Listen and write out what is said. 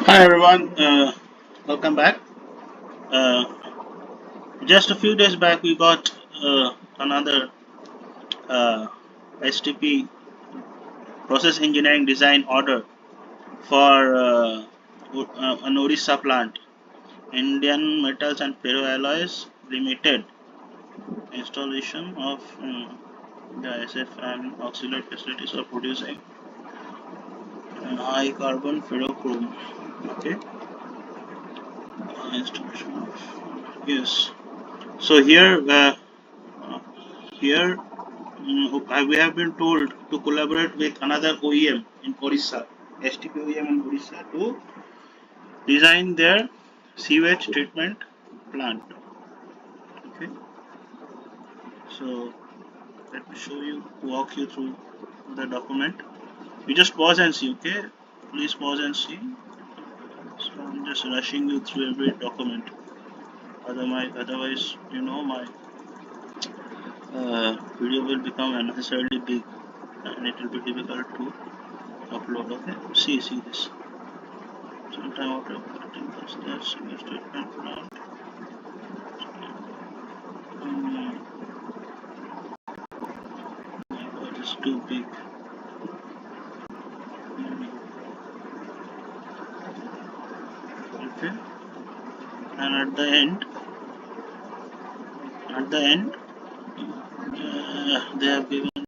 Hi everyone, welcome back. Uh, just a few days back, we got another uh, STP process engineering design order for an Odisha plant, Indian Metals and Ferroalloys Limited, installation of the SF and auxiliary facilities for producing high carbon ferrochrome. Okay, installation of yes. So here we have been told to collaborate with another OEM in Orissa, STP OEM in Orissa, to design their sewage treatment plant. Okay, so let me show you, walk you through the document. You just pause and see. Okay, please pause and see. So I'm just rushing you through every document. Otherwise, my video will become unnecessarily big, and it will be difficult to upload. Okay, see this. Sometime after cutting the steps, you statement plant. My god, it's too big. Okay, and at the end, they have given